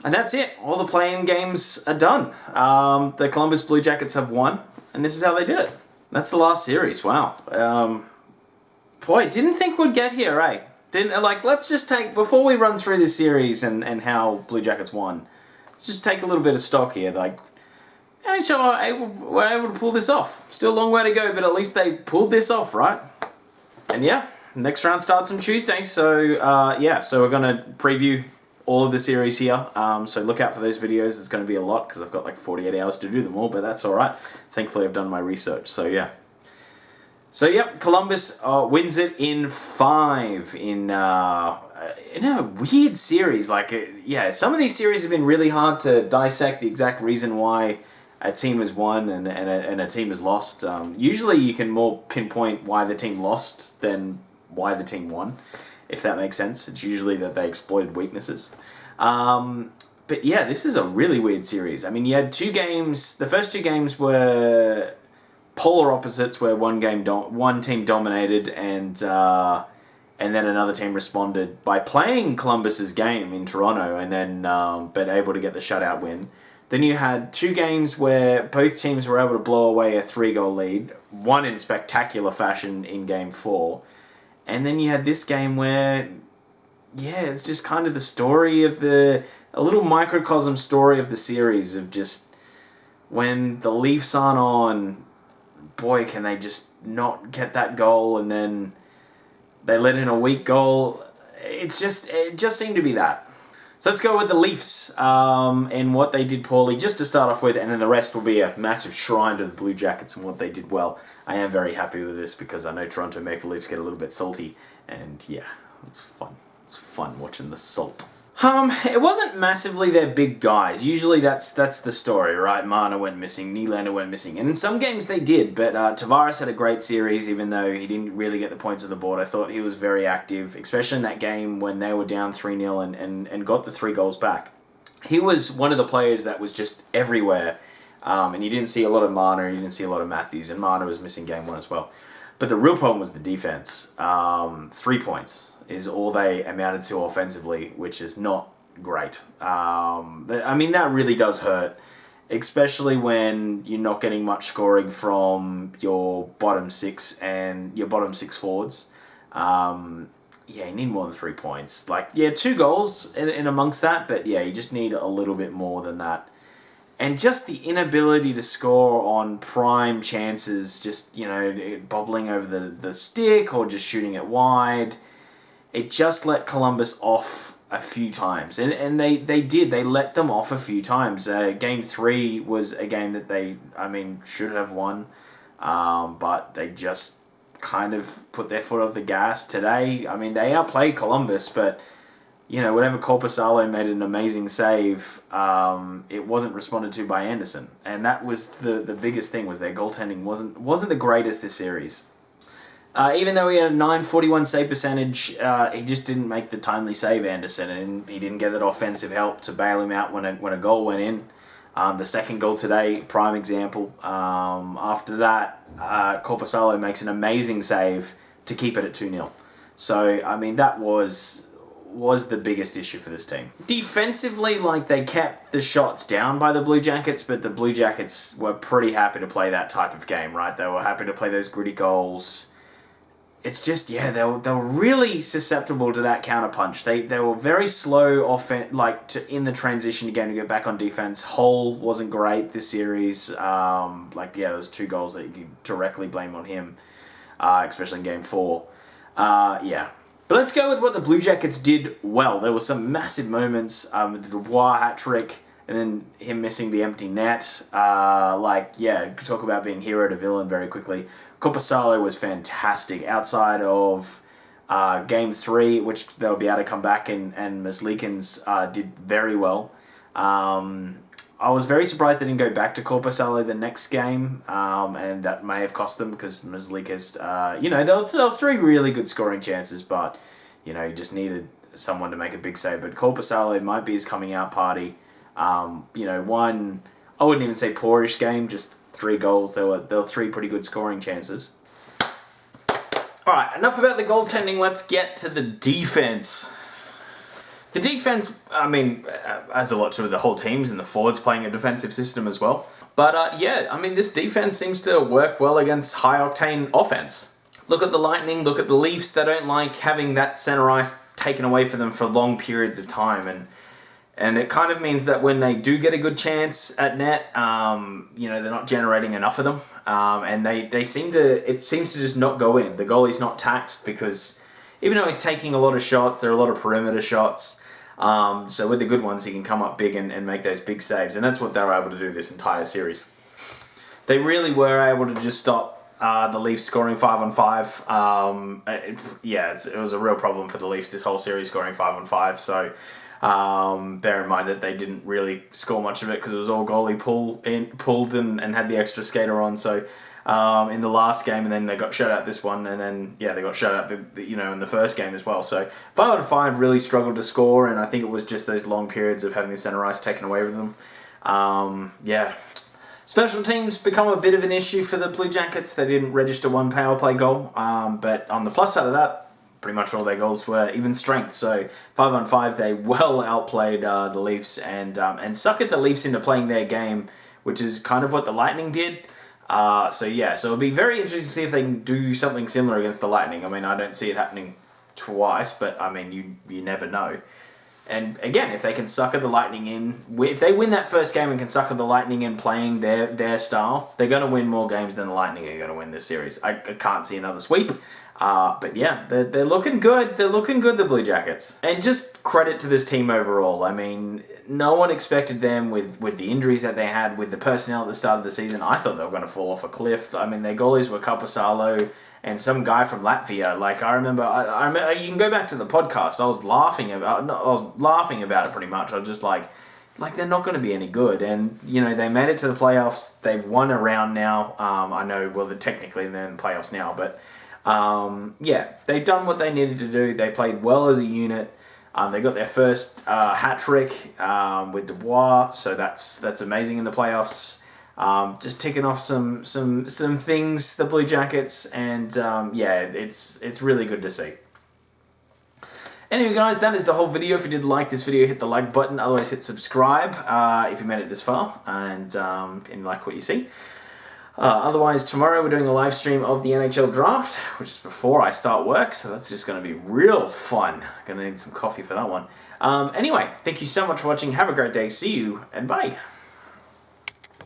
And that's it. All the play-in games are done. The Columbus Blue Jackets have won, and this is how they did it. That's the last series. Wow. Boy, didn't think we'd get here, eh? Let's just take, before we run through this series and how Blue Jackets won, let's just take a little bit of stock here. NHL were able to pull this off. Still a long way to go, but at least they pulled this off, right? And yeah, next round starts on Tuesday, so so we're going to preview all of the series here. So look out for those videos. It's going to be a lot because I've got like 48 hours to do them all, but that's all right. Thankfully, I've done my research, so yeah. So, yep, Columbus wins it in 5 in a weird series. Some of these series have been really hard to dissect the exact reason why a team has won and a team has lost. Usually you can more pinpoint why the team lost than why the team won, if that makes sense. It's usually that they exploited weaknesses. But yeah, this is a really weird series. I mean, you had 2 games. The first 2 games were polar opposites, where one team dominated and then another team responded by playing Columbus's game in Toronto and then but able to get the shutout win. Then you had 2 games where both teams were able to blow away a 3-goal lead, one in spectacular fashion in Game 4. And then you had this game where, it's just kind of the story of a little microcosm story of the series of just when the Leafs aren't on, boy, can they just not get that goal, and then they let in a weak goal. It just seemed to be that. So let's go with the Leafs and what they did poorly, just to start off with, and then the rest will be a massive shrine to the Blue Jackets and what they did well. I am very happy with this because I know Toronto Maple Leafs get a little bit salty, and yeah, it's fun. It's fun watching the salt. It wasn't massively their big guys. Usually that's the story, right? Marner went missing, Nylander went missing. And in some games they did, but Tavares had a great series, even though he didn't really get the points on the board. I thought he was very active, especially in that game when they were down 3-0 and got the 3 goals back. He was one of the players that was just everywhere. And you didn't see a lot of Marner, you didn't see a lot of Matthews, and Marner was missing game 1 as well. But the real problem was the defense. 3 points is all they amounted to offensively, which is not great. I mean, that really does hurt, especially when you're not getting much scoring from your bottom 6 and your bottom 6 forwards. You need more than 3 points. 2 goals in amongst that, but you just need a little bit more than that. And just the inability to score on prime chances, just, bobbling over the stick or just shooting it wide. It just let Columbus off a few times. And they did. They let them off a few times. Game 3 was a game that they, should have won. But they just kind of put their foot off the gas today. They outplayed Columbus, but whenever Korpisalo made an amazing save, it wasn't responded to by Anderson. And that was the biggest thing, was their goaltending wasn't the greatest this series. Even though he had a .941 save percentage, he just didn't make the timely save, Anderson, and he didn't get that offensive help to bail him out when a goal went in. The second goal today, prime example. After that, Korpisalo makes an amazing save to keep it at 2-0. So, that was the biggest issue for this team. Defensively, they kept the shots down by the Blue Jackets, but the Blue Jackets were pretty happy to play that type of game, right? They were happy to play those gritty goals. It's just, they were really susceptible to that counterpunch. They were very slow in the transition again to get back on defense. Hull wasn't great this series. Those 2 goals that you could directly blame on him, especially in Game 4. But let's go with what the Blue Jackets did well. There were some massive moments, the Dubois hat-trick, and then him missing the empty net. Talk about being hero to villain very quickly. Korpisalo was fantastic. Outside of Game 3, which they'll be able to come back and Merzlikins did very well. I was very surprised they didn't go back to Korpisalo the next game, and that may have cost them because Merzlikins, there were 3 really good scoring chances, but, you just needed someone to make a big save. But Korpisalo might be his coming out party. One, I wouldn't even say poorish game, just 3 goals. There were 3 pretty good scoring chances. Alright, enough about the goaltending, let's get to the defense. The defense, I mean, has a lot to do with the whole teams and the forwards playing a defensive system as well. But yeah, I mean, this defense seems to work well against high-octane offense. Look at the Lightning, look at the Leafs. They don't like having that center ice taken away from them for long periods of time. And it kind of means that when they do get a good chance at net, they're not generating enough of them. And it seems to just not go in. The goalie's not taxed because even though he's taking a lot of shots, there are a lot of perimeter shots. So with the good ones, he can come up big and make those big saves. And that's what they were able to do this entire series. They really were able to just stop the Leafs scoring 5-on-5. It was a real problem for the Leafs this whole series, scoring 5-on-5. So bear in mind that they didn't really score much of it because it was all goalie pulled and had the extra skater on. So in the last game, and then they got shut out this one, and then they got shut out in the first game as well. So 5-on-5 really struggled to score, and I think it was just those long periods of having the center ice taken away with them. Special teams become a bit of an issue for the Blue Jackets. They didn't register one power play goal, but on the plus side of that, pretty much all their goals were even strength. So 5-on-5, they well outplayed the Leafs and suckered the Leafs into playing their game, which is kind of what the Lightning did. So it'll be very interesting to see if they can do something similar against the Lightning. I mean, I don't see it happening twice, but I mean, you never know. And again, if they can sucker the Lightning in, if they win that first game and can sucker the Lightning in playing their style, they're going to win more games than the Lightning are going to win this series. I can't see another sweep. But yeah, they're looking good. They're looking good, the Blue Jackets. And just credit to this team overall. I mean, no one expected them with the injuries that they had, with the personnel at the start of the season. I thought they were going to fall off a cliff. I mean, their goalies were Kapasalo and some guy from Latvia. Like, I remember, you can go back to the podcast. I was laughing about it pretty much. I was just like they're not going to be any good. And, they made it to the playoffs. They've won a round now. I know, well, technically they're in the playoffs now, but they've done what they needed to do. They played well as a unit. They got their first hat trick with Dubois, so that's amazing in the playoffs. Just ticking off some things, the Blue Jackets, and it's really good to see. Anyway, guys, that is the whole video. If you did like this video, hit the like button. Otherwise, hit subscribe if you made it this far and like what you see. Otherwise, tomorrow we're doing a live stream of the NHL Draft, which is before I start work, so that's just going to be real fun. Going to need some coffee for that one. Anyway, thank you so much for watching. Have a great day. See you, and bye.